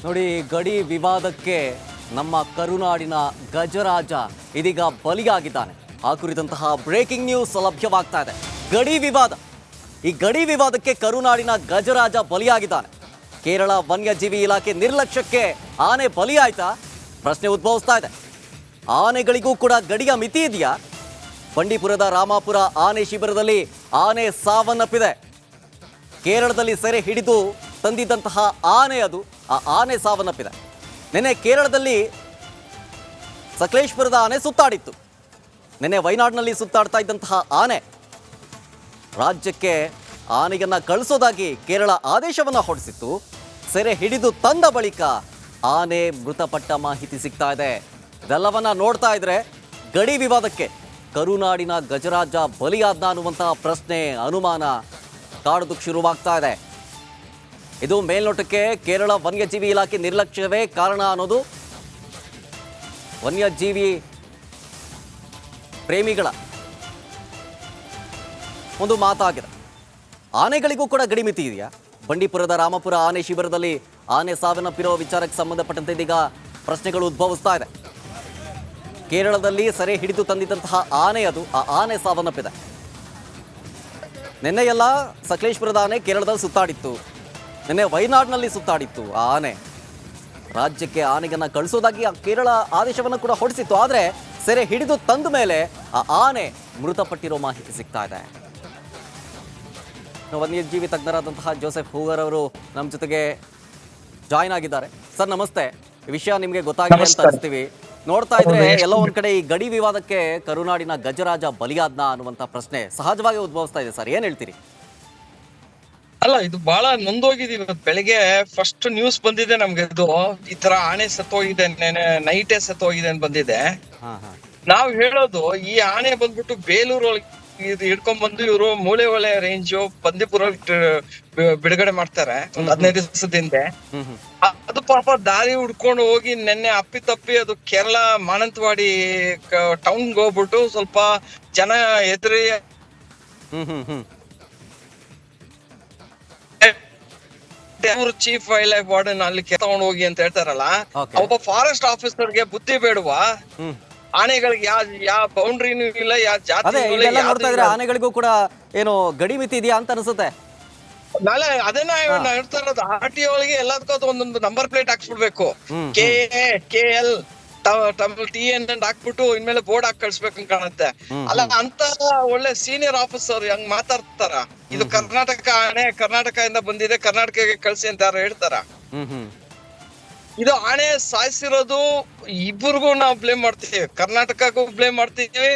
ನೋಡಿ, ಗಡಿ ವಿವಾದಕ್ಕೆ ನಮ್ಮ ಕರುನಾಡಿನ ಗಜರಾಜ ಇದೀಗ ಬಲಿಯಾಗಿದ್ದಾನೆ. ಆ ಕುರಿತಂತಹ ಬ್ರೇಕಿಂಗ್ ನ್ಯೂಸ್ ಲಭ್ಯವಾಗ್ತಾ ಇದೆ. ಗಡಿ ವಿವಾದ, ಈ ಗಡಿ ವಿವಾದಕ್ಕೆ ಕರುನಾಡಿನ ಗಜರಾಜ ಬಲಿಯಾಗಿದ್ದಾನೆ. ಕೇರಳ ವನ್ಯಜೀವಿ ಇಲಾಖೆ ನಿರ್ಲಕ್ಷ್ಯಕ್ಕೆ ಆನೆ ಬಲಿಯಾಯ್ತಾ? ಪ್ರಶ್ನೆ ಉದ್ಭವಿಸ್ತಾ ಇದೆ. ಆನೆಗಳಿಗೂ ಕೂಡ ಗಡಿಯ ಮಿತಿ ಇದೆಯಾ? ಬಂಡೀಪುರದ ರಾಮಾಪುರ ಆನೆ ಶಿಬಿರದಲ್ಲಿ ಆನೆ ಸಾವನ್ನಪ್ಪಿದೆ. ಕೇರಳದಲ್ಲಿ ಸೆರೆ ಹಿಡಿದು ತಂದಿದ್ದಂತಹ ಆನೆ ಅದು, ಆ ಆನೆ ಸಾವನ್ನಪ್ಪಿದೆ. ನಿನ್ನೆ ಕೇರಳದಲ್ಲಿ ಸಕಲೇಶ್ಪುರದ ಆನೆ ಸುತ್ತಾಡಿತ್ತು. ನಿನ್ನೆ ವಯನಾಡಿನಲ್ಲಿ ಸುತ್ತಾಡ್ತಾ ಇದ್ದಂತಹ ಆನೆ ರಾಜ್ಯಕ್ಕೆ ಆನೆಯನ್ನ ಕಳಿಸೋದಾಗಿ ಕೇರಳ ಆದೇಶವನ್ನ ಹೊರಡಿಸಿತ್ತು. ಸೆರೆ ಹಿಡಿದು ತಂದ ಬಳಿಕ ಆನೆ ಮೃತಪಟ್ಟ ಮಾಹಿತಿ ಸಿಗ್ತಾ ಇದೆ. ಇದೆಲ್ಲವನ್ನ ನೋಡ್ತಾ ಇದ್ರೆ ಗಡಿ ವಿವಾದಕ್ಕೆ ಕರುನಾಡಿನ ಗಜರಾಜ ಬಲಿಯಾದ್ನ ಅನ್ನುವಂತಹ ಪ್ರಶ್ನೆ, ಅನುಮಾನ ಕಾಡೋದಕ್ಕೆ ಶುರುವಾಗ್ತಾ ಇದೆ. ಇದು ಮೇಲ್ನೋಟಕ್ಕೆ ಕೇರಳ ವನ್ಯಜೀವಿ ಇಲಾಖೆ ನಿರ್ಲಕ್ಷ್ಯವೇ ಕಾರಣ ಅನ್ನೋದು ವನ್ಯಜೀವಿ ಪ್ರೇಮಿಗಳ ಒಂದು ಮಾತಾಗಿದೆ. ಆನೆಗಳಿಗೂ ಕೂಡ ಗಡಿ ಮಿತಿ ಇದೆಯಾ? ಬಂಡೀಪುರದ ರಾಮಪುರ ಆನೆ ಶಿಬಿರದಲ್ಲಿ ಆನೆ ಸಾವನ್ನಪ್ಪಿರೋ ವಿಚಾರಕ್ಕೆ ಸಂಬಂಧಪಟ್ಟಂತೆ ಇದೀಗ ಪ್ರಶ್ನೆಗಳು ಉದ್ಭವಿಸ್ತಾ ಇದೆ. ಕೇರಳದಲ್ಲಿ ಸೆರೆ ಹಿಡಿದು ತಂದಿದ್ದಂತಹ ಆನೆ ಅದು, ಆ ಆನೆ ಸಾವನ್ನಪ್ಪಿದೆ. ನಿನ್ನೆಯೆಲ್ಲ ಸಕಲೇಶ್ಪುರದ ಆನೆ ಕೇರಳದಲ್ಲಿ ಸುತ್ತಾಡಿತ್ತು. ನಿನ್ನೆ ವಯನಾಡಿನಲ್ಲಿ ಸುತ್ತಾಡಿತ್ತು ಆ ಆನೆ. ರಾಜ್ಯಕ್ಕೆ ಆನೆಗನ್ನ ಕಳಿಸೋದಾಗಿ ಆ ಕೇರಳ ಆದೇಶವನ್ನು ಕೂಡ ಹೊರಡಿಸಿತ್ತು. ಆದರೆ ಸೆರೆ ಹಿಡಿದು ತಂದ ಮೇಲೆ ಆ ಆನೆ ಮೃತಪಟ್ಟಿರೋ ಮಾಹಿತಿ ಸಿಗ್ತಾ ಇದೆ. ವನ್ಯಜೀವಿ ತಜ್ಞರಾದಂತಹ ಜೋಸೆಫ್ ಹೂವರ್ ಅವರು ನಮ್ಮ ಜೊತೆಗೆ ಜಾಯ್ನ್ ಆಗಿದ್ದಾರೆ. ಸರ್ ನಮಸ್ತೆ. ಈ ವಿಷಯ ನಿಮಗೆ ಗೊತ್ತಾಗಿದೆ ಅಂತ ಅನಿಸ್ತೀವಿ. ನೋಡ್ತಾ ಇದ್ರೆ ಎಲ್ಲೋ ಒಂದ್ ಕಡೆ ಈ ಗಡಿ ವಿವಾದಕ್ಕೆ ಕರುನಾಡಿನ ಗಜರಾಜ ಬಲಿಯಾದ್ನ ಅನ್ನುವಂತ ಪ್ರಶ್ನೆ ಸಹಜವಾಗಿ ಉದ್ಭವಿಸ್ತಾ ಇದೆ. ಸರ್ ಏನ್ ಹೇಳ್ತೀರಿ? ಅಲ್ಲ, ಇದು ಬಹಳ ನೊಂದೋಗಿದೀವಿ. ಬೆಳಿಗ್ಗೆ ಫಸ್ಟ್ ನ್ಯೂಸ್ ಬಂದಿದೆ ನಮ್ಗೆ, ಇದು ಈ ತರ ಆನೆ ಸತ್ತೋಗಿದೆ, ನೈಟೇ ಸತ್ತೋಗಿದೆ ಅಂತ ಬಂದಿದೆ. ನಾವ್ ಹೇಳೋದು, ಈ ಆನೆ ಬಂದ್ಬಿಟ್ಟು ಬೇಲೂರೊಳಗೆ ಹಿಡ್ಕೊಂಡ್ ಬಂದು ಇವರು ಮೂಳೆ ಹೊಳೆ ರೇಂಜ್ ಬಂದೀಪುರ ಬಿಡುಗಡೆ ಮಾಡ್ತಾರೆ ಒಂದ್ 15 ದಿವಸದಿಂದ. ಅದು ಪಾಪ ದಾರಿ ಹುಡ್ಕೊಂಡು ಹೋಗಿ ನೆನ್ನೆ ಅಪ್ಪಿತಪ್ಪಿ ಅದು ಕೇರಳ ಮಾನಂತವಾಡಿ ಟೌನ್ಗೆ ಹೋಗ್ಬಿಟ್ಟು ಸ್ವಲ್ಪ ಜನ ಎದುರಿ ಚೀಫ್ ವೈಲ್ಡ್ ಲೈಫ್ ವಾರ್ಡನ್ ಅಲ್ಲಿ ತಗೊಂಡು ಹೋಗಿ ಅಂತ ಹೇಳ್ತಾರಲ್ಲ, ಒಬ್ಬ ಫಾರೆಸ್ಟ್ ಆಫೀಸರ್ಗೆ ಬುದ್ಧಿ ಬೇಡವಾ? ಆನೆಗಳಿಗೆ ಯಾವ ಬೌಂಡ್ರಿನೂ ಇಲ್ಲ, ಯಾವ ಜಾತಿ ನೋಡ್ತಾ ಇದ್ರೆ ಆನೆಗಳಿಗೂ ಕೂಡ ಏನು ಗಡಿ ಮಿತಿ ಇದೆಯಾ ಅಂತ ಅನ್ಸುತ್ತೆ. ನಾಳೆ ಅದನ್ನ ಹೇಳ್ತಾ ಇರೋದು, RTO ಒಳಗೆ ಎಲ್ಲದಕ್ಕೂ ಒಂದೊಂದು ನಂಬರ್ ಪ್ಲೇಟ್ ಹಾಕ್ಸ್ಬಿಡ್ಬೇಕು. KL TN ಅಂತ ಹಾಕ್ಬಿಟ್ಟು ಇನ್ಮೇಲೆ ಬೋರ್ಡ್ ಹಾಕಿ ಕಳ್ಸ್ಬೇಕಂತ ಕಾಣುತ್ತೆ. ಅಲ್ಲ, ಅಂತ ಒಳ್ಳೆ ಸೀನಿಯರ್ ಆಫೀಸರ್ ಹಂಗ್ ಮಾತಾಡ್ತಾರ? ಇದು ಕರ್ನಾಟಕ ಆನೆ, ಕರ್ನಾಟಕದಿಂದ ಬಂದಿದೆ, ಕರ್ನಾಟಕಕ್ಕೆ ಕಳ್ಸಿ ಅಂತ ಯಾರು ಹೇಳ್ತಾರ? ಇದು ಆನೆ ಸಾಯಿಸಿರೋದು ಇಬ್ಬರಿಗೂ ನಾವು ಬ್ಲೇಮ್ ಮಾಡ್ತೀವಿ. ಕರ್ನಾಟಕಕ್ಕೂ ಬ್ಲೇಮ್ ಮಾಡ್ತೀವಿ,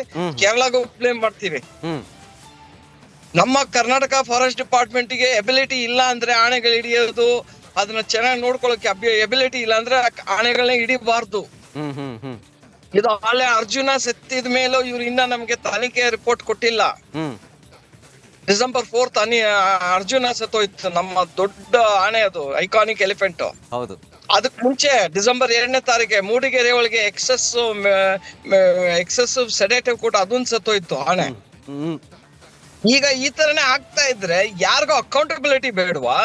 ಕೇರಳಗೂ ಬ್ಲೇಮ್ ಮಾಡ್ತೀವಿ. ನಮ್ಮ ಕರ್ನಾಟಕ ಫಾರೆಸ್ಟ್ ಡಿಪಾರ್ಟ್ಮೆಂಟ್ ಗೆ ಎಬಿಲಿಟಿ ಇಲ್ಲ ಅಂದ್ರೆ ಆನೆಗಳು ಹಿಡಿಯೋದು, ಅದನ್ನ ಚೆನ್ನಾಗಿ ನೋಡ್ಕೊಳಕ್ಕೆ ಎಬಿಲಿಟಿ ಇಲ್ಲ ಅಂದ್ರೆ ಆನೆಗಳನ್ನ ಹಿಡಿಬಾರ್ದು. ಇದು ಆಲೆ ಅರ್ಜುನ ಸತ್ತಿದ ಮೇಲೂ ಇವ್ರು ಇನ್ನ ನಮ್ಗೆ ತನಿಖೆ ರಿಪೋರ್ಟ್ ಕೊಟ್ಟಿಲ್ಲ. December 4th ಅರ್ಜುನ ಸತ್ತೋಯ್ತು, ನಮ್ಮ ದೊಡ್ಡ ಆನೆ, ಅದು ಐಕಾನಿಕ್ ಎಲಿಫೆಂಟ್. ಹೌದು. ಅದಕ್ ಮುಂಚೆ December 2 ಮೂಡಿಗೆರೆ ಒಳಗೆ ಎಕ್ಸೆಸಿವ್ ಸೆಡೇಟಿವ್ ಕೊಟ್ಟು ಅದೊಂದು ಸತ್ತೋಯ್ತು ಆನೆ. ಈಗ ಈ ತರನೇ ಆಗ್ತಾ ಇದ್ರೆ ಯಾರಿಗೂ ಅಕೌಂಟಬಿಲಿಟಿ ಬೇಡವಾ?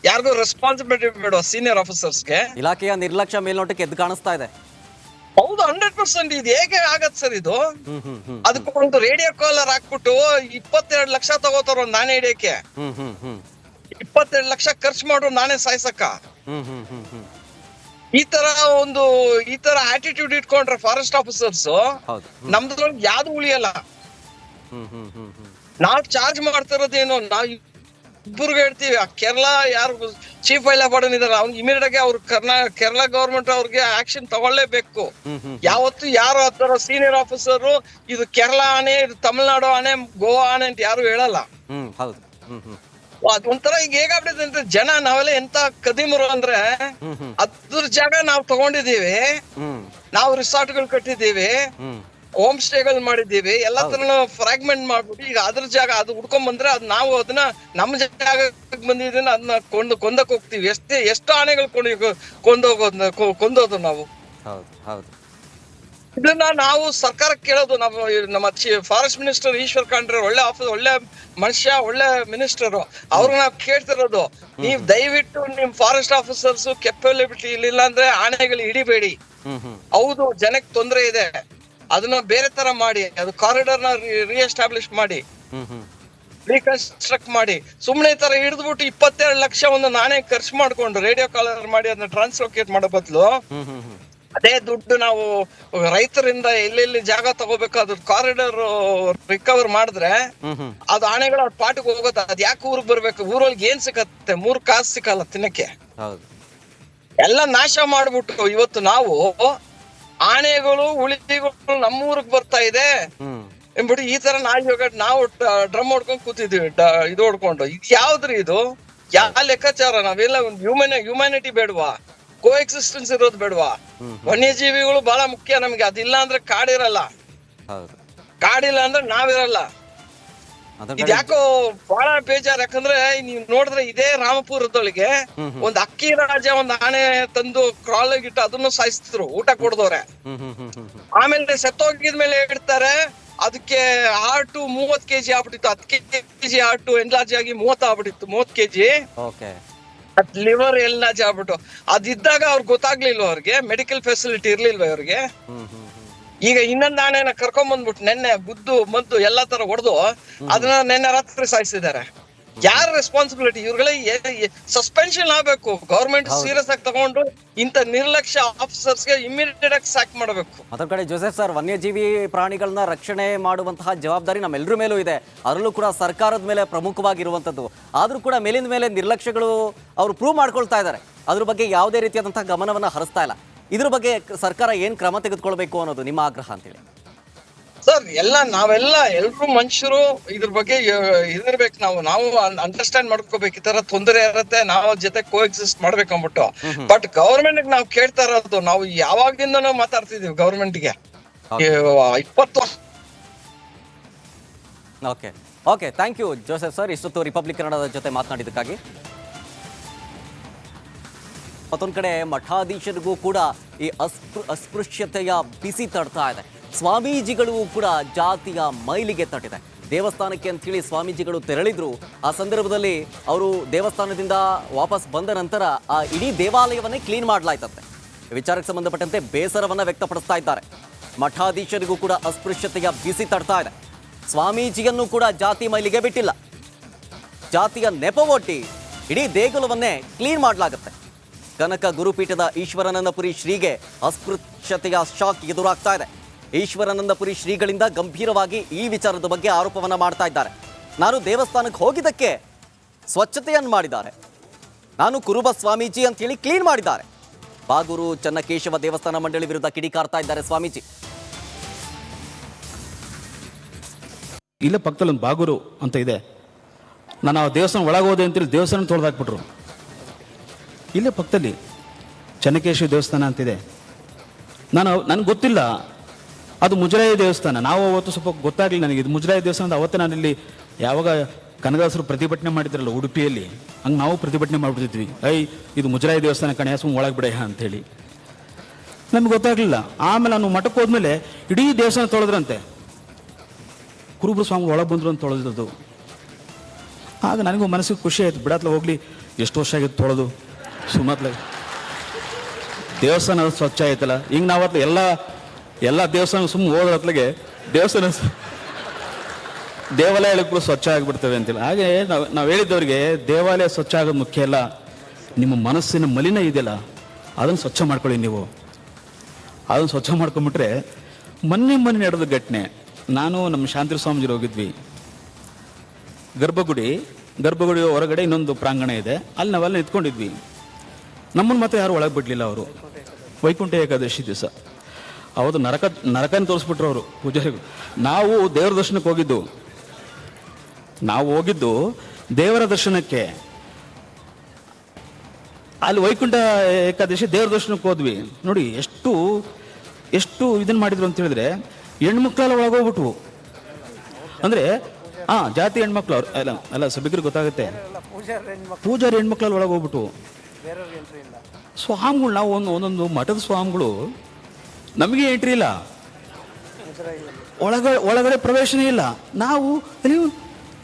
ಯಾರಿಗೂ ರೆಸ್ಪಾನ್ಸಿಬಿಲಿಟಿ ಬೇಡವಾ ಸೀನಿಯರ್ ಆಫೀಸರ್ಸ್ಗೆ? ಇಲಾಖೆಯ ನಿರ್ಲಕ್ಷ್ಯ ಮೇಲ್ನೋಟಕ್ಕೆ ಎದ್ದು ಕಾಣಿಸ್ತಾ ಇದೆ. ಹೌದು, 100%. ಇದು ಹೇಗೆ ಆಗತ್ ಸರ್ ಇದು? ಅದಕ್ಕೊಂದು ರೇಡಿಯೋ ಕಾಲರ್ ಹಾಕ್ಬಿಟ್ಟು 22 ಲಕ್ಷ ತಗೋತಾರ ಒಂದ್ ನಾನೇ ಹಿಡಿಯಕ್ಕೆ. 22 ಲಕ್ಷ ಖರ್ಚು ಮಾಡು ನಾನೇ ಸಾಯ್ಸಕ್ಕ. ಈ ತರ ಆಟಿಟ್ಯೂಡ್ ಇಟ್ಕೊಂಡ್ರೆ ಫಾರೆಸ್ಟ್ ಆಫೀಸರ್ಸ್ ನಮ್ದ್ರೊಳಗೆ ಯಾವ್ದು ಉಳಿಯಲ್ಲ. ನಾವ್ ಚಾರ್ಜ್ ಮಾಡ್ತಿರೋದೇನು, ನಾವ್ ಇಬ್ಬರಿಗೆ ಹೇಳ್ತೀವಿ. ಕೇರಳ ಯಾರು ಚೀಫ್ ವೈಲ್ಡ್ ಲೈಫ್ ವಾರ್ಡನ್ ಇದಾರೆ, ಅವ್ನು ಇಮಿಡಿಯೇಟ್ ಆಗಿ ಅವ್ರು ಕೇರಳ ಗವರ್ಮೆಂಟ್ ಅವ್ರಿಗೆ ಆಕ್ಷನ್ ತಗೊಳ್ಳೇಬೇಕು. ಯಾವತ್ತು ಯಾರು ಆತರ ಸೀನಿಯರ್ ಆಫೀಸರ್ ಇದು ಕೇರಳ ಆನೆ, ಇದು ತಮಿಳ್ನಾಡು ಆನೆ, ಗೋವಾ ಆನೆ ಅಂತ ಯಾರು ಹೇಳಲ್ಲ. ಅದೊಂಥರ ಈಗ ಹೇಗಾಗ್ಬಿಟ್ಟಿದೆ ಅಂದ್ರೆ, ಜನ ನಾವೆಲ್ಲ ಎಂತ ಕದಿಮರು ಅಂದ್ರೆ, ಅದ್ರ ಜಾಗ ನಾವ್ ತಗೊಂಡಿದೀವಿ, ನಾವು ರಿಸಾರ್ಟ್ಗಳು ಕಟ್ಟಿದೀವಿ, ಹೋಮ್ ಸ್ಟೇಗಳು ಮಾಡಿದೀವಿ, ಎಲ್ಲ ತರ ಫ್ರಾಗ್ಮೆಂಟ್ ಮಾಡ್ಬಿಟ್ಟು ಈಗ ಅದ್ರ ಜಾಗ ಅದು ಹುಡ್ಕೊಂಡ್ ಬಂದ್ರೆ ಅದ್ ನಾವು ಅದನ್ನ ನಮ್ಮ ಜಾಗ ಬಂದಿದ್ರೆ ಅದನ್ನ ಕೊಂದಕ್ ಹೋಗ್ತೀವಿ. ಎಷ್ಟು ಆನೆಗಳು ಕೊಂದೋದು ನಾವು. ಇದನ್ನ ನಾವು ಸರ್ಕಾರಕ್ಕೆ ಕೇಳೋದು. ನಮ್ಮ ಫಾರೆಸ್ಟ್ ಮಿನಿಸ್ಟರ್ ಈಶ್ವರ್ ಖಂಡ್ರೆ ಒಳ್ಳೆ ಒಳ್ಳೆ ಮನುಷ್ಯ, ಒಳ್ಳೆ ಮಿನಿಸ್ಟರ್, ಅವ್ರಿಗೆ ನಾವು ಕೇಳ್ತಿರೋದು, ನೀವ್ ದಯವಿಟ್ಟು ನಿಮ್ ಫಾರೆಸ್ಟ್ ಆಫೀಸರ್ಸ್ ಕೆಪಬಿಲಿಟಿ ಇಲ್ಲ ಅಂದ್ರೆ ಆನೆಗಳು ಹಿಡಿಬೇಡಿ. ಹೌದು, ಜನಕ್ಕೆ ತೊಂದರೆ ಇದೆ, ಅದನ್ನ ಬೇರೆ ತರ ಮಾಡಿ, ಅದು ಕಾರಿಡಾರ್ ನ ರಿಎಸ್ಟಾಬ್ಲಿಷ್ ಮಾಡಿ, ರೀಕನ್ಸ್ಟ್ರಕ್ಟ್ ಮಾಡಿ. ಸುಮ್ನೆ ಈ ತರ ಹಿಡಿದ್ಬಿಟ್ಟು 22 ಲಕ್ಷ ಒಂದು ನಾನೇ ಖರ್ಚು ಮಾಡ್ಕೊಂಡು ರೇಡಿಯೋ ಕಾಲರ್ ಮಾಡಿ ಅದನ್ನ ಟ್ರಾನ್ಸ್ಲೋಕೇಟ್ ಮಾಡೋ ಬದಲು ಅದೇ ದುಡ್ಡು ನಾವು ರೈತರಿಂದ ಎಲ್ಲೆಲ್ಲಿ ಜಾಗ ತಗೋಬೇಕಾದ್ರು ಕಾರಿಡಾರ್ ರಿಕವರ್ ಮಾಡಿದ್ರೆ ಅದು ಆನೆಗಳ ಪಾಟಿಗೆ ಹೋಗುತ್ತೆ. ಅದ್ ಯಾಕೆ ಊರಿಗೆ ಬರ್ಬೇಕು? ಊರೊಳಗೆ ಏನ್ ಸಿಕ್ಕತ್ತೆ? 3 ಕಾಸು ಸಿಕ್ಕಲ್ಲ ತಿನ್ನಕ್ಕೆ. ಎಲ್ಲ ನಾಶ ಮಾಡ್ಬಿಟ್ಟು ಇವತ್ತು ನಾವು ಆನೆಗಳು ಹುಲಿಗಳು ನಮ್ಮೂರಿಗೆ ಬರ್ತಾ ಇದೆ ಎಂಬಿಟ್ಟು ಈ ತರ ನಾವು ಡ್ರಮ್ ಹೊಡ್ಕೊಂಡ್ ಕೂತಿದೀವಿ, ಇದು ಹೊಡ್ಕೊಂಡು. ಇದು ಯಾವ್ದ್ರಿ ಇದು? ಯಾವ ಲೆಕ್ಕಾಚಾರ? ನಾವೆಲ್ಲ ಹ್ಯೂಮ್ಯಾನಿಟಿ ಬೇಡವಾ? ಕೋ ಎಕ್ಸಿಸ್ಟೆನ್ಸ್ ಇರೋದು ಬೇಡವಾ? ವನ್ಯಜೀವಿಗಳು ಬಹಳ ಮುಖ್ಯ ನಮ್ಗೆ. ಅದಿಲ್ಲ ಅಂದ್ರೆ ಕಾಡಿರಲ್ಲ, ಕಾಡಿಲ್ಲ ಅಂದ್ರೆ ನಾವಿರಲ್ಲ. ಇದ್ಯಾಕೋ ಬಹಳ ಬೇಜಾರ್. ಯಾಕಂದ್ರೆ ನೀವ್ ನೋಡಿದ್ರೆ ಇದೇ ರಾಮಪುರದೊಳಗೆ ಒಂದ್ ಅಕ್ಕಿ ರಾಜ ಒಂದ್ ಆನೆ ತಂದು ಕ್ರಾಲಿಗಿಟ್ಟು ಅದನ್ನು ಸಾಯಿಸ್ತಿದ್ರು ಊಟ ಕೊಡ್ದವ್ರೆ. ಆಮೇಲೆ ಸತ್ತೋಗಿದ್ಮೇಲೆ ಇಡ್ತಾರೆ, ಅದಕ್ಕೆ ಹಾರ್ಟು 30 kg ಆಗ್ಬಿಟ್ಟಿತ್ತು. 10 kg ಹಾರ್ಟು ಎನ್ಲಾರ್ಜ್ ಆಗಿ 30 ಆಗ್ಬಿಟ್ಟಿತ್ತು, 30 kg. ಅದ್ ಲಿವರ್ ಎನ್ಲಾರ್ಜ್ ಆಗ್ಬಿಟ್ಟು ಅದಿದ್ದಾಗ ಅವ್ರಿಗೆ ಗೊತ್ತಾಗ್ಲಿಲ್ವ? ಅವ್ರಿಗೆ ಮೆಡಿಕಲ್ ಫೆಸಿಲಿಟಿ ಇರ್ಲಿಲ್ವ ಅವ್ರಿಗೆ? ಈಗ ಇನ್ನೊಂದ್ ಆನೆನ ಕರ್ಕೊಂಡ್ ಬಂದ್ಬಿಟ್ಟು ನೆನ್ನೆ ಗುದ್ದು ಮದ್ದು ಎಲ್ಲಾ ತರ ಹೊಡೆದು ಅದನ್ನ ನೆನ್ನೆ ರಾತ್ರಿ ಸಾಯಿಸಿದ್ದಾರೆ. ಯಾರ ರೆಸ್ಪಾನ್ಸಿಬಿಲಿಟಿ? ಇವ್ರುಗಳೇ ಸಸ್ಪೆನ್ಷನ್ ಆಗ್ಬೇಕು. ಗವರ್ಮೆಂಟ್ ಸೀರಿಯಸ್ ಆಗಿ ತಗೊಂಡು ಇಂತ ನಿರ್ಲಕ್ಷ್ಯ ಆಫೀಸರ್ಸ್ ಗೆ ಇಮಿಡಿಯೇಟ್ ಆಗಿ ಸ್ಯಾಕ್ ಮಾಡಬೇಕು. ಮತ್ತೊಂದು ಕಡೆ ಜೋಸೆಫ್ ಸರ್, ವನ್ಯಜೀವಿ ಪ್ರಾಣಿಗಳನ್ನ ರಕ್ಷಣೆ ಮಾಡುವಂತಹ ಜವಾಬ್ದಾರಿ ನಮ್ಮೆಲ್ಲರ ಮೇಲೂ ಇದೆ. ಅದರಲ್ಲೂ ಕೂಡ ಸರ್ಕಾರದ ಮೇಲೆ ಪ್ರಮುಖವಾಗಿರುವಂತದ್ದು. ಆದ್ರೂ ಕೂಡ ಮೇಲಿಂದ ಮೇಲೆ ನಿರ್ಲಕ್ಷ್ಯಗಳು ಅವರು ಪ್ರೂವ್ ಮಾಡ್ಕೊಳ್ತಾ ಇದ್ದಾರೆ. ಅದ್ರ ಬಗ್ಗೆ ಯಾವುದೇ ರೀತಿಯಾದಂತಹ ಗಮನವನ್ನ ಹರಿಸ್ತಾ ಇಲ್ಲ. ಇದ್ರ ಬಗ್ಗೆ ಸರ್ಕಾರ ಏನ್ ಕ್ರಮ ತೆಗೆದುಕೊಳ್ಬೇಕು ಅನ್ನೋದು ನಿಮ್ಮ ಆಗ್ರಹ ಅಂತೇಳಿ. ಸರ್, ನಾವೆಲ್ಲ ಎಲ್ರು ಮನುಷ್ಯರು ಇದ್ರ ಬಗ್ಗೆ ಇದಿರ್ಬೇಕು. ನಾವು ಅಂಡರ್ಸ್ಟ್ಯಾಂಡ್ ಮಾಡ್ಕೋಬೇಕು. ಈ ತರ ತೊಂದರೆ ಇರತ್ತೆ, ನಾವು ಜೊತೆ ಕೋ ಎಕ್ಸಿಸ್ಟ್ ಮಾಡ್ಬೇಕಂದ್ಬಿಟ್ಟು. ಬಟ್ ಗವರ್ಮೆಂಟ್ ನಾವು ಕೇಳ್ತಾ ಇರೋದು, ನಾವು ಯಾವಾಗಿಂದ ನಾವು ಮಾತಾಡ್ತಿದೀವಿ ಗವರ್ಮೆಂಟ್ಗೆ 20 ವರ್ಷ. Okay thank you Joseph sir, ಇಷ್ಟೊತ್ತು ರಿಪಬ್ಲಿಕ್ ಕನ್ನಡದ ಜೊತೆ ಮಾತನಾಡಿದ್ದಕ್ಕಾಗಿ. ಮತ್ತೊಂದು ಕಡೆ ಮಠಾಧೀಶರಿಗೂ ಕೂಡ ಈ ಅಸ್ಪೃಶ್ಯತೆಯ ಬಿಸಿ ತಡ್ತಾ ಇದೆ. ಸ್ವಾಮೀಜಿಗಳು ಕೂಡ ಜಾತಿಯ ಮೈಲಿಗೆ ತಟ್ಟಿದೆ. ದೇವಸ್ಥಾನಕ್ಕೆ ಅಂತೇಳಿ ಸ್ವಾಮೀಜಿಗಳು ತೆರಳಿದ್ರು. ಆ ಸಂದರ್ಭದಲ್ಲಿ ಅವರು ದೇವಸ್ಥಾನದಿಂದ ವಾಪಸ್ ಬಂದ ನಂತರ ಆ ಇಡೀ ದೇವಾಲಯವನ್ನೇ ಕ್ಲೀನ್ ಮಾಡಲಾಯ್ತಂತೆ. ವಿಚಾರಕ್ಕೆ ಸಂಬಂಧಪಟ್ಟಂತೆ ಬೇಸರವನ್ನ ವ್ಯಕ್ತಪಡಿಸ್ತಾ ಇದ್ದಾರೆ. ಮಠಾಧೀಶರಿಗೂ ಕೂಡ ಅಸ್ಪೃಶ್ಯತೆಯ ಬಿಸಿ ತಡ್ತಾ ಇದೆ. ಸ್ವಾಮೀಜಿಯನ್ನು ಕೂಡ ಜಾತಿ ಮೈಲಿಗೆ ಬಿಟ್ಟಿಲ್ಲ. ಜಾತಿಯ ನೆಪವೊಡ್ಡಿ ಇಡೀ ದೇಗುಲವನ್ನೇ ಕ್ಲೀನ್ ಮಾಡಲಾಗುತ್ತೆ. ಕನಕ ಗುರುಪೀಠದ ಈಶ್ವರಾನಂದಪುರಿ ಶ್ರೀಗೆ ಅಸ್ಪೃಶ್ಯತೆಯ ಶಾಕ್ ಎದುರಾಗ್ತಾ ಇದೆ. ಈಶ್ವರಾನಂದಪುರಿ ಶ್ರೀಗಳಿಂದ ಗಂಭೀರವಾಗಿ ಈ ವಿಚಾರದ ಬಗ್ಗೆ ಆರೋಪವನ್ನ ಮಾಡ್ತಾ ಇದ್ದಾರೆ. ನಾನು ದೇವಸ್ಥಾನಕ್ಕೆ ಹೋಗಿದ್ದಕ್ಕೆ ಸ್ವಚ್ಛತೆಯನ್ನು ಮಾಡಿದ್ದಾರೆ, ನಾನು ಕುರುಬ ಸ್ವಾಮೀಜಿ ಅಂತ ಹೇಳಿ ಕ್ಲೀನ್ ಮಾಡಿದ್ದಾರೆ. ಬಾಗೂರು ಚನ್ನಕೇಶವ ದೇವಸ್ಥಾನ ಮಂಡಳಿ ವಿರುದ್ಧ ಕಿಡಿಕಾರ್ತಾ ಇದ್ದಾರೆ ಸ್ವಾಮೀಜಿ. ಇಲ್ಲೇ ಪಕ್ಕದಲ್ಲಿ ಒಂದು ಬಾಗೂರು ಅಂತ ಇದೆ. ನಾನು ಆ ದೇವಸ್ಥಾನ ಒಳಗೋದೆ ಅಂತೇಳಿ ದೇವಸ್ಥಾನ ತೊಳೆದಾಕ್ಬಿಟ್ರು. ಇಲ್ಲೇ ಪಕ್ಕದಲ್ಲಿ ಚನ್ನಕೇಶವ ದೇವಸ್ಥಾನ ಅಂತಿದೆ. ನನಗೆ ಗೊತ್ತಿಲ್ಲ ಅದು ಮುಜರಾಯಿ ದೇವಸ್ಥಾನ. ನಾವು ಅವತ್ತು ಸ್ವಲ್ಪ ಗೊತ್ತಾಗಲಿಲ್ಲ ನನಗೆ ಇದು ಮುಜರಾಯಿ ದೇವಸ್ಥಾನದ. ಅವತ್ತು ನಾನಿಲ್ಲಿ ಯಾವಾಗ ಕನಕದಾಸರು ಪ್ರತಿಭಟನೆ ಮಾಡಿದ್ರಲ್ಲ ಉಡುಪಿಯಲ್ಲಿ, ಹಂಗೆ ನಾವು ಪ್ರತಿಭಟನೆ ಮಾಡಿಬಿಡ್ತಿದ್ವಿ. ಇದು ಮುಜರಾಯಿ ದೇವಸ್ಥಾನ ಕಣೆ, ಸುಮ್ಮ ಒಳಗೆ ಬಿಡ ಅಂತೇಳಿ. ನಮ್ಗೆ ಗೊತ್ತಾಗಲಿಲ್ಲ. ಆಮೇಲೆ ನಾನು ಮಠಕ್ಕೆ ಹೋದ್ಮೇಲೆ ಇಡೀ ದೇವಸ್ಥಾನ ತೊಳೆದ್ರಂತೆ. ಕುರುಬರು ಸ್ವಾಮಿಗಳು ಒಳಗೆ ಬಂದರು ಅಂತ ತೊಳೆದಿದ್ದು. ಆಗ ನನಗೂ ಮನಸ್ಸಿಗೆ ಖುಷಿ ಆಯ್ತು. ಬಿಡತ್ಲ ಹೋಗ್ಲಿ, ಎಷ್ಟು ವರ್ಷ ಆಗಿತ್ತು ತೊಳೆದು, ಸುಮತ್ಲ ದೇವಸ್ಥಾನ ಸ್ವಚ್ಛ ಆಯ್ತಲ್ಲ. ಹಿಂಗೆ ನಾವತ್ಲ ಎಲ್ಲ ದೇವಸ್ಥಾನ ಸುಮ್ಮನೆ ಹೋದ್ರತ್ಲಗೆ ದೇವಾಲಯಗಳು ಕೂಡ ಸ್ವಚ್ಛ ಆಗಿಬಿಡ್ತವೆ ಅಂತಿಲ್ಲ. ಹಾಗೆ ನಾವು ಹೇಳಿದ್ದವ್ರಿಗೆ ದೇವಾಲಯ ಸ್ವಚ್ಛ ಆಗೋದು ಮುಖ್ಯ ಅಲ್ಲ, ನಿಮ್ಮ ಮನಸ್ಸಿನ ಮಲಿನ ಇದೆಯಲ್ಲ ಅದನ್ನು ಸ್ವಚ್ಛ ಮಾಡ್ಕೊಳ್ಳಿ. ನೀವು ಅದನ್ನು ಸ್ವಚ್ಛ ಮಾಡ್ಕೊಂಬಿಟ್ರೆ ಮೊನ್ನೆ ನಡೆದ ಘಟನೆ. ನಾನು ನಮ್ಮ ಶಾಂತಿ ಸ್ವಾಮೀಜಿರು ಹೋಗಿದ್ವಿ. ಗರ್ಭಗುಡಿ ಹೊರಗಡೆ ಇನ್ನೊಂದು ಪ್ರಾಂಗಣ ಇದೆ, ಅಲ್ಲಿ ನಾವೆಲ್ಲ ನಿಂತ್ಕೊಂಡಿದ್ವಿ. ನಮ್ಮನ್ನು ಮಾತ್ರ ಯಾರು ಒಳಗೆ ಬಿಡಲಿಲ್ಲ. ಅವರು ವೈಕುಂಠ ಏಕಾದಶಿ ದಿವಸ ಅವತ್ತು ನರಕನ ತೋರಿಸ್ಬಿಟ್ರು ಅವರು ಪೂಜಾರಿಗಳು. ನಾವು ದೇವರ ದರ್ಶನಕ್ಕೆ ಹೋಗಿದ್ದು ದೇವರ ದರ್ಶನಕ್ಕೆ. ಅಲ್ಲಿ ವೈಕುಂಠ ಏಕಾದಶಿ ದೇವರ ದರ್ಶನಕ್ಕೆ ಹೋದ್ವಿ. ನೋಡಿ ಎಷ್ಟು ಇದನ್ನ ಮಾಡಿದ್ರು ಅಂತ ಹೇಳಿದ್ರೆ, ಹೆಣ್ಮಕ್ಳೆಲ್ಲ ಒಳಗೋಗ್ಬಿಟ್ವು. ಅಂದರೆ ಜಾತಿ ಹೆಣ್ಮಕ್ಳು ಅವ್ರು ಅಲ್ಲ ಸಭಿಕರಿಗೆ ಗೊತ್ತಾಗುತ್ತೆ. ಪೂಜಾರಿ ಹೆಣ್ಮಕ್ಳಲ್ಲಿ ಒಳಗೋಗ್ಬಿಟ್ಟು ಸ್ವಾಮಿಗಳು, ನಾವು ಒಂದೊಂದು ಮಠದ ಸ್ವಾಮಿಗಳು ನಮಗೆ ಎಂಟ್ರಿ ಇಲ್ಲ. ಒಳಗಡೆ ಪ್ರವೇಶನೇ ಇಲ್ಲ. ನಾವು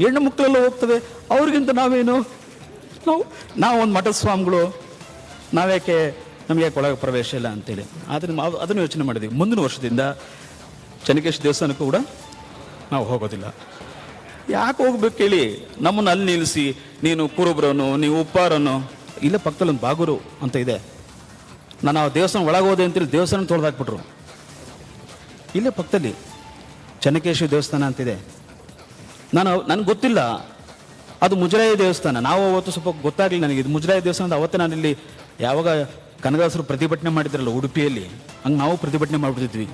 ಹೆಣ್ಣು ಮಕ್ಕಳೆಲ್ಲ ಹೋಗ್ತವೆ, ಅವ್ರಿಗಿಂತ ನಾವೇನು, ನಾವು ಒಂದು ಮಠದ ಸ್ವಾಮಿಗಳು, ನಾವ್ಯಾಕೆ ನಮಗೆ ಯಾಕೆ ಒಳಗೆ ಪ್ರವೇಶ ಇಲ್ಲ ಅಂತೇಳಿ. ಆದರೆ ಅದನ್ನು ಯೋಚನೆ ಮಾಡಿದ್ವಿ. ಮುಂದಿನ ವರ್ಷದಿಂದ ಚೆನ್ನಕೇಶವ ದೇವಸ್ಥಾನಕ್ಕೂ ಕೂಡ ನಾವು ಹೋಗೋದಿಲ್ಲ. ಯಾಕೆ ಹೋಗ್ಬೇಕು ಹೇಳಿ? ನಮ್ಮನ್ನು ಅಲ್ಲಿ ನಿಲ್ಲಿಸಿ, ನೀನು ಕುರುಬ್ರನು, ನೀವು ಉಪ್ಪಾರನು, ಇಲ್ಲೇ ಪಕ್ಕದಲ್ಲಿ ಒಂದು ಬಾಗೂರು ಅಂತ ಇದೆ, ನಾನು ಆ ದೇವಸ್ಥಾನ ಒಳಗೋದೆ ಅಂತೇಳಿ ದೇವಸ್ಥಾನ ತೊಳೆದಾಕ್ಬಿಟ್ರು. ಇಲ್ಲೇ ಪಕ್ಕದಲ್ಲಿ ಚೆನ್ನಕೇಶವ ದೇವಸ್ಥಾನ ಅಂತಿದೆ. ನನಗೆ ಗೊತ್ತಿಲ್ಲ ಅದು ಮುಜರಾಯಿ ದೇವಸ್ಥಾನ. ನಾವು ಅವತ್ತು ಸ್ವಲ್ಪ ಗೊತ್ತಾಗಲಿಲ್ಲ ನನಗೆ ಇದು ಮುಜರಾಯಿ ದೇವಸ್ಥಾನದ. ಅವತ್ತೇ ನಾನಿಲ್ಲಿ ಯಾವಾಗ ಕನಕದಾಸರು ಪ್ರತಿಭಟನೆ ಮಾಡಿದ್ರಲ್ಲ ಉಡುಪಿಯಲ್ಲಿ, ಹಂಗೆ ನಾವು ಪ್ರತಿಭಟನೆ ಮಾಡಿಬಿಟ್ಟಿದ್ವಿ.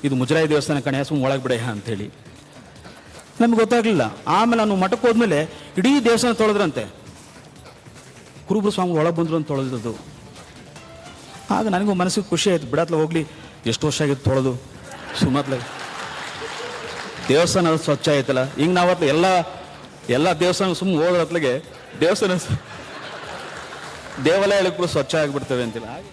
ಇದು ಮುಜರಾಯಿ ದೇವಸ್ಥಾನ ಕಣೆ, ಸುಮ್ಮನೆ ಒಳಗೆ ಬಿಡ ಅಂತೇಳಿ. ನಮ್ಗೆ ಗೊತ್ತಾಗಲಿಲ್ಲ. ಆಮೇಲೆ ನಾನು ಮಠಕ್ಕೆ ಹೋದ್ಮೇಲೆ ಇಡೀ ದೇವಸ್ಥಾನ ತೊಳೆದ್ರಂತೆ. ಕುರುಬ್ರು ಸ್ವಾಮಿಗಳು ಒಳಗೆ ಬಂದರು ಅಂತ ತೊಳೆದದ್ದು. ಆಗ ನನಗೂ ಮನಸ್ಸಿಗೆ ಖುಷಿ ಆಯಿತು. ಬಿಡತ್ಲ ಹೋಗ್ಲಿ, ಎಷ್ಟು ವರ್ಷ ಆಗಿತ್ತು ತೊಳೆದು, ಸುಮ್ಮತ್ಲ ದೇವಸ್ಥಾನ ಸ್ವಚ್ಛ ಆಯ್ತಲ್ಲ. ಹಿಂಗೆ ನಾವತ್ಲ ಎಲ್ಲ ದೇವಸ್ಥಾನ ಸುಮ್ಮನೆ ಹೋದ್ರತ್ಲಗೆ ದೇವಸ್ಥಾನ ದೇವಾಲಯಗಳು ಕೂಡ ಸ್ವಚ್ಛ ಆಗಿಬಿಡ್ತವೆ ಅಂತಿಲ್ಲ. ಹಾಗೆ